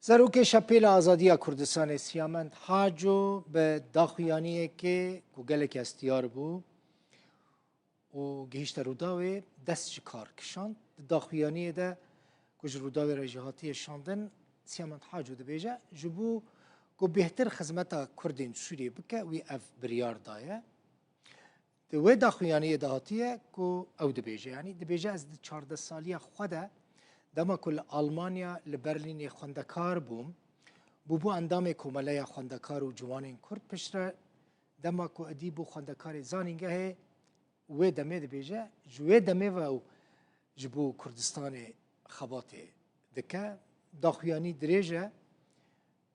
سروک شپیل آزادی کردستان سیامند حاجو به داخویانیه که گوگل که استیار بو و گهشت روداوی دست کار کشاند داخویانیه ده کج روداوی رجحاتی شاندن سیامند حاجو ده بیجه جبو کو بهتر خدمت کردین سوریه بکه وی اف بریار دایه دوی داخویانیه دهاتیه کو او ده بیجه یعنی ده بیجه از 14 سالیه خوده دما کل آلمانیا لبرلین خواندکار بوم بو اندام کومله خواندکار و جوان کرد پشره دما کو ادیب و خواندکار زانینگه و دمه ده بیجه جوه دمه و جبو کردستان خباته دکه داخویانی دریجه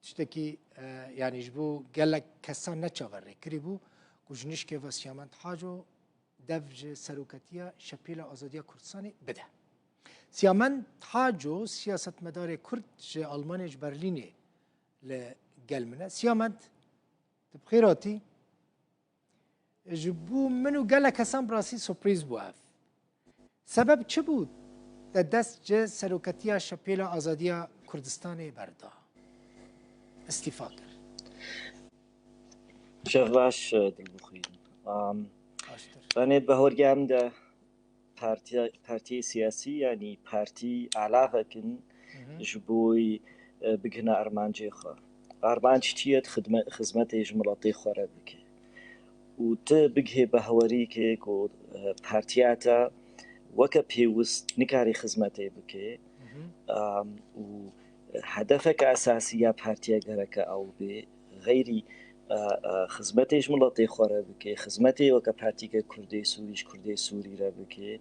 تشتکی یعنی جبو گلک کسان نچاوره کری بو کجنش که وسیامند حاجو دفج سروکتیا شپیل آزادی کردستانی بده سیامند حاجو سیاست مدار کرد جه آلمانیش برلینی لگلمنه سیامند تبخیراتی جبو منو گله کسان براسی سپریز بو اف سبب چه بود دست جه سروکتیا شپیل آزادی کردستانی بردا استیفا کرد شغلاش دلبخوین بانید به هرگام ده پارتی سیاسی یعنی پارتی علاقه کن جبوی بگنا ارمانجی خوا ارمانج تیت خدمت جملاتی خوره بکه و ت بگه به هوری که کو پارتیاتا وک پیوست نکاری خدمتی بکه و هدفك أساسية بارتيا جرك أو بغيري خدمتي جملتي خورا بكي خدمتي وك بارتيا كردي سوريش كردي سوري را بكي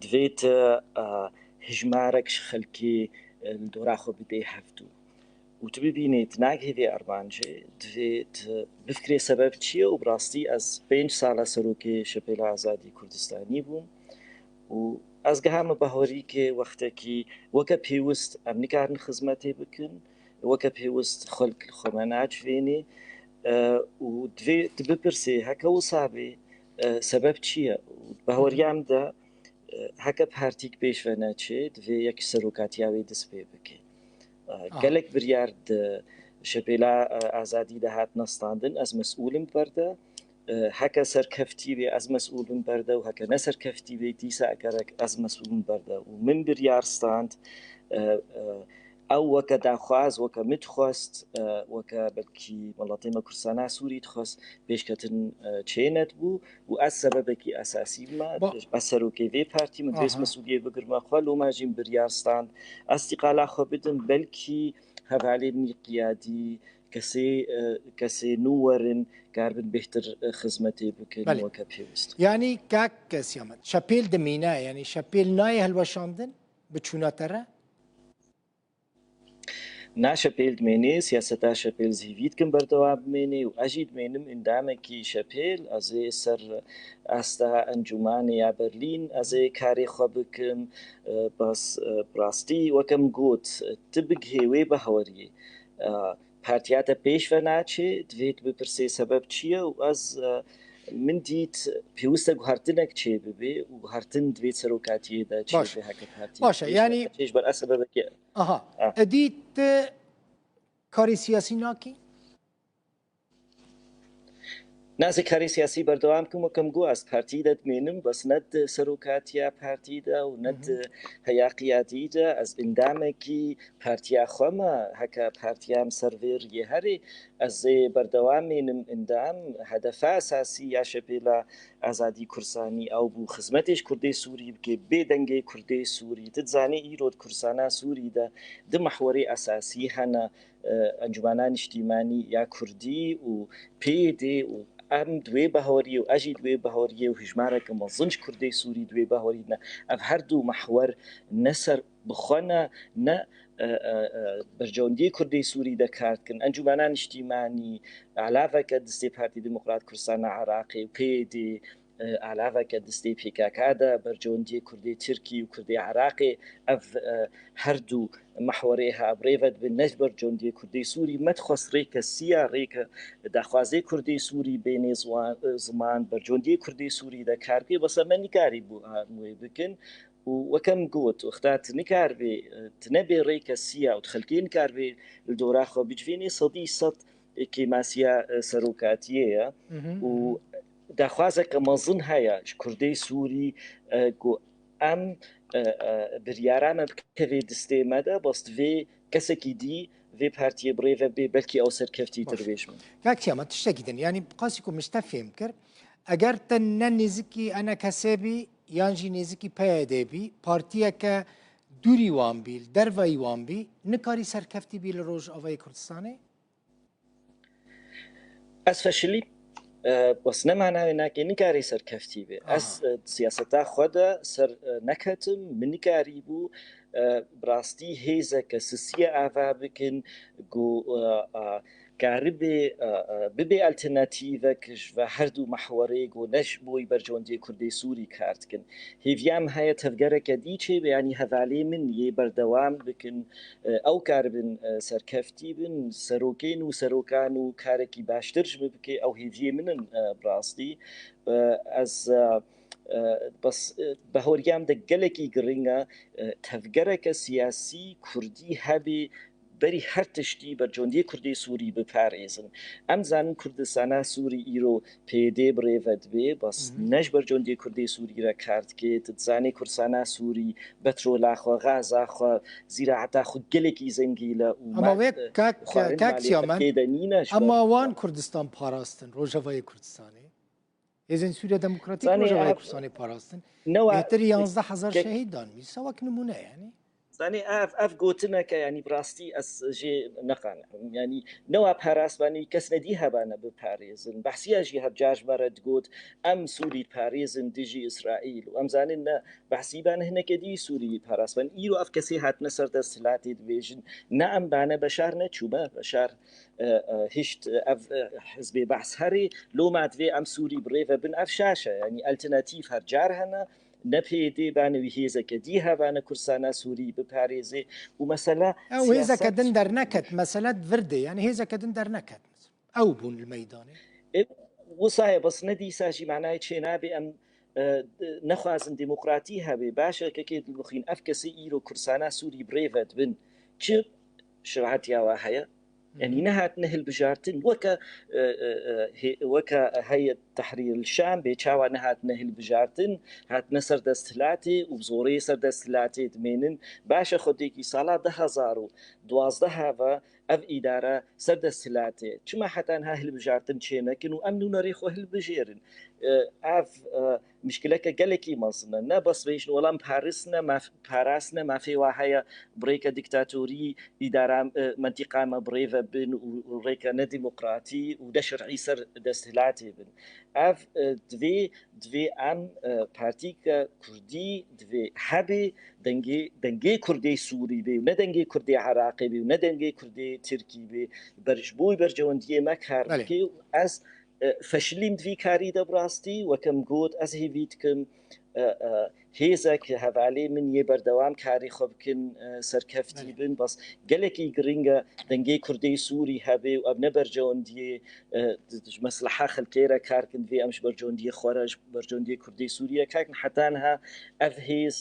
دويت هجمارك خلكي الدوراخو بدي حفتو وتبي بينيت ناق هذي أربانجي دويت بفكري سبب چيه وبراستي از 5 سالة سروكي شبيل آزادي كردستاني بوم و از گهم بهاری که وقتی که وقت پیوست امنیکارن خدمتی بکن وقت پیوست خلق خمانات فینی و دوی بپرسی هکه و صعبه سبب چیه بهاریام ده هکه پارتیک بیش و نچه دوی یک سروکاتیاوی دست پی بکن گلک بریارد شبیلا آزادی ده هات نستاندن از مسئولم برده هکه سرکفتی به از مسئولین برده و هکه نسرکفتی به دیسا اگرک از مسئولین برده و من بریارستاند او وکه داخواز وکه متخواست وکه بلکی ملاتي ما كرسانا سوري تخواست بیش کتن چینت بو و از سبب کی اساسی ما اثرو کی وی پارتی من دوست مسئولیت بگرم خالو ما جیم بریارستاند استقلال خو بدن بلکی حوالی قیادی کسی نورن کاربن بهتر خدمتی بکن و کپیوست یعنی که سیامند شپیل دمینه یعنی شپیل نای هلوشاندن بچوناتره ناش شپیل دمینه سیاست شپیل زیوید کن بردوام منی و اجید منم اندامه کی شپیل از سر استا انجمن یا برلین از کاری خوب کم بس براستی و کم گوت تبگه وی بهوری پارتیات پیش و ناچه دوید بپرسی سبب چیه و از من دیت پیوسته گوهرتنک چه ببی و گوهرتن دوید سروکاتیه دا چه به هک پارتی باشه یعنی چیش بر سبب که ادیت کاری سیاسی ناکی ناز کاری سیاسی بردوام کم و کم گو از پارتی داد مینم بس ند سروکاتیا پارتی دا و ند حیاقیاتی دا از اندامه کی پارتیا خوما هکا پارتیام سرویر یه هری از بردوام مینم اندام هدف اساسی یا شبیلا آزادی کرسانی او بو خدمتش کردی سوری که بدنگ کردی سوری تزانی ایرود کرسانا سوری دا ده محوری اساسی هنا انجمنان اجتماعی یا کردی و پیدی و ام دوی بهاری و اجی دوی بهاری و هجماره که مزنج کردی سوری دوی بهاری نه اف هر دو محور نصر بخونه نه برجوندی کردی سوری دکارت کن انجمنان اجتماعی علاوه که دستی پارتی دموکرات کردستان عراقی و پیدی علاوه که دستی پیکاکادا برجوندی کردی ترکی و کردی عراقی اف هر دو محورها بريفد بالنجبر جوندي كردي سوري متخص ريك السيا ريك دخوازي كردي سوري بين زمان برجوندي كردي سوري دا كاركي بس من كاري بو موي بكن وكم قوت واختات نكار بي تنبي ريكا سيا وتخلكين كار بي الدوراخو بجفيني صدي صد كي ماسيا سروكاتيه و داخوازك مظن هيا كردي سوري جو ام بريارام بكفي دستي مدى بست في كسكي دي في بارتي بريفا بي بلكي او سركفتي ترويش من كاكتيا ما تشتكيدن يعني بقاسيكم مستفهم كر اگر تن نزكي انا كسبي يانجي نزكي بايدبي بارتيا ك دوری وان بیل دروی وان بی نکاری سرکفتی بیل روز آوای کردستانه؟ از فشلی بس نمعنى انك نكاري سر كفتي بي اس سياستا خدا سر نكتم من نكاري بو براستي هيزا كسسية آفا بكن جو كاربي ببي الترناتيفك و هردو محوري جو نش بوي برجوندي كردي سوري كارتكن هيفيام هاي تفجر كديتشي يعني هفالي من يبردوام بكن او كاربن سركفتي بن سروكين وسروكان وكاركي باشترج بكي او هيفي من براستي از بس بهوريام دقلكي قرينga تفجرك سياسي كردي هبي بری هر تشتی بر جوندی کردی سوری بپارێزن ئەم زانن کوردستانە سووری ئیرۆ پێدێ برێڤەت بێ بەس نەش بەر جۆندی کوردی سووریرە کارتکێت زانێ کورسانە سووری بەترۆلاخوا غازاخوا زیراعەتا خود gelekî zengîle ئەما وان کوردستان پاراستن ڕۆژەڤایی کوردستانی هێزن سووریا دموکراتیک ڕۆژەڤایی کوردستانی پاراستن بێتر 11,000 شەهید دانوی سەوەک نمونە یعنی زاني اف قوتنك يعني براستي اس جي نقان يعني نوع باراس باني كسنا دي هبانا بباريزن بحسيا جي هب جاج برد قوت ام سوري باريزن ديجي اسرائيل وام زانينا بحسي بان هناك دي سوري باراس بان ايرو اف كسي هات نصر دستلاتي دبيجن نعم بانا بشار نتشوبا بشار هشت اف حزبي بحث هري لو ما تفي ام سوري بريفا بن اف شاشة يعني التناتيف هر جار هنا نەپێدێ بانەوی هێزەکە دی هەبانە کورسانە سووری بپارێزێ و مەسەلا ئەو هێزەکە دن دەرنەکەت مەسەلەت وردێ یعنی هێزەکە دن دەرنەکەت ئەو بوون المەیدانێ وسایە بەس نەدی ساژی معنای چێ نابێ ئەم نەخوازن دموکراتی هەبێ باشە کەکێت بخین ئەف کەسی ئیرۆ کورسانە سووری برێڤەت بن چ شرعەتیاوە هەیە يعني نهات نهل بجارتن وكا هي تحرير الشام بيتشاوا نهات نهل بجارتن هات نسر دستلاتي وبزوري سر دستلاتي دمينن باشا خديكي صلاة 2012 هذا اف اداره سر دستلاتي چما حتى هل بجارتن چينكن وامنو نريخو هل بجيرن اف مشكلة كجلكي مصنع نا بس بيش ولام بارسنا ما في واحد بريكا ديكتاتوري إدارة منطقة ما بريفا بن وريكا نديمقراطي وده شرعي سر دستهلاتي بن اف دوی ام پارتیکا کردی دوی حبی دنگی کردی سوری بی و نه دنگی کردی عراقی بی و نه دنگی کردی ترکی بی برجبوی برجواندی مکار که از فشلیم دوی کاری دبراستی و کم گود از هیوید کم هێزێک هەواڵێ من یێ بەردەوام کاری خۆ بکن سەرکەفتی بن بەس gelekî giring e dengê Kurdî Sûrî hebe û ev ne bercewendiyê mesliha xelkê re karkin vê em ji bercewendiyê xwe re ji bercewendiyê Kurdî Sûriye karkin heta niha ev hêz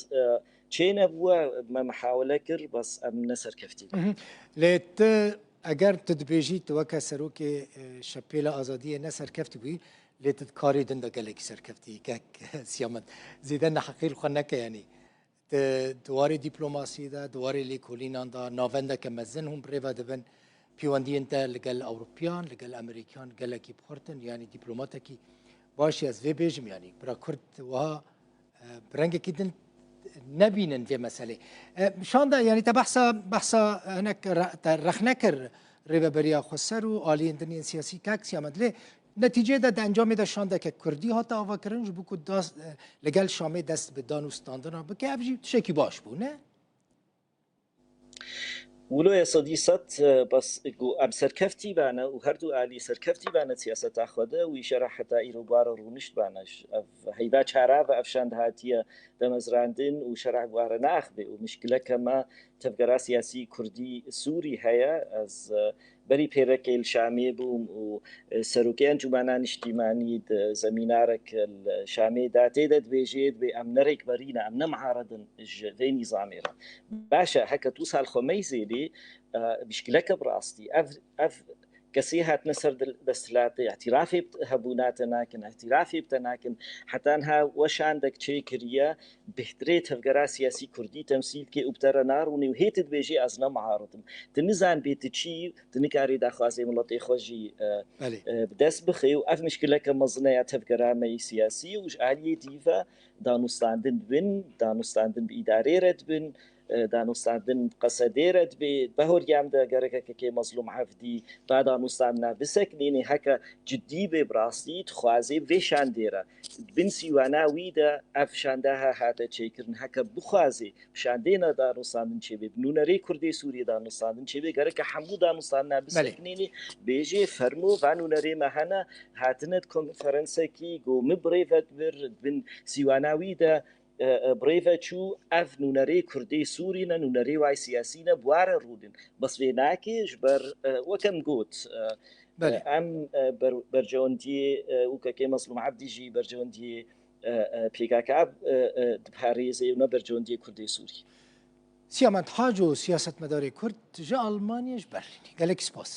çê nebûye me mihawele kir bes em ne serkeftî lê tu eger tu dibêjî tu weke serokê şepêla azadiyê ne serkeftî bûyî لێ کاری دنده gelekî serkeftî kek siyamet zêde neheqîr xwe neke yanî duwarê dîplomasî de duwarê lêkolînan da navendeke mezin hûn birêve dibin pêwendiyên te li gel Ewropiyan li gel Amerîkan gelekî bixurtin yanî dîplomatekî başî ez vê bêjim yanî bira Kurd wiha bi rengekî din nebînin vê meselê şanda yanî te behsa hinek rexnekir rêveberiya xweser û aliyên diniyên siyasî kek siyamet lê نتیجه ده انجام ده شانده که کردی ها تا آوا کرنج بکو دست لگل شامه دست به دانوستاندن بکه افجی شکی باش بو نه؟ ولو يا صديقات بس ام سركفتي بانا وهردو آلي سركفتي بانا سياسة أخوده ويشرح حتى إيرو بارا رونشت بانش هيدا شعرا وأفشاند هاتية دمزراندن وشرح بارا ناخبه ومشكلة كما تفگەرا سیاسی کوردی سووری هەیە ئەس بەری پێرەکەی شامێ بووم و سەرۆکی ئەنجومانان نیشتیمانی زەمینارێک شامێدا تێدە دبێژێت بێ ئەم نەرێک بەرینە ئەم نەمەعارەدن ژێ نیزامێرە باشە هەکە تو ساڵ خۆمەی زێری بشکلەکە بڕاستی ئەف کەسی هاتنە سەر دەستلاتی اعترافی هەبووناتە ناکن اعترافی بتە ناکن حتانها وەشان دەکچێ کردە بهترێت تەفگەرا سیاسی کوردی تەمسیل کێ ئوبتەرە ناڕوونی و هێتت بێژێ ئەز نەمەعارەدم تنزان بێت چی تنکاری داخوازێ وڵەتی خۆشی دەست بخێ و ئەف مشکلەکە مەزنەیە تەفگەرامەی سیاسی وش عالیە دیڤە دانوستاندن بن دانوستاندن ئیدارێرت بن دانوستاندن قەسەدێرت بێت بەهۆریامدا گەرەکەکە مەزلوم عەفدی با دانوستاندنا بسەکنێنێ هەکە جدی بێ بڕاستیت خوازێ وێشان دێرە بن سیواناویدا ئەف شانداها هاتە چێکردن هەکە بخوازێ شاندێنە دانوستاندن چێبێ بنوونەرەی کوردی سووری دانوستاندن چێبێ گەرەکە هەموو دانوستاندنا بسەکنێنێ بێژێ فەرمۆ وانوونەرێمە هەنە هاتنت کۆنفەرەنسێکی گۆمە برێڤەت بن سیواناویدا برێڤە چوو ئەف نوونەرەی کوردی سوورینە نوونەرەی وای سیاسینە بوارە ڕوودن بەسوێ ناکێش بەر وەکەم گوت ئەم بەرجەوەندی وکەکەی مەزلوم عەبدیژی بەرجەوەندی پێکاکە پارێزێ و نە بەرجەوەندی کوردی سووری سیامەند حاجۆ سیاستمەداری کورد ji Almanyayê ji Berlînê gelekî spas.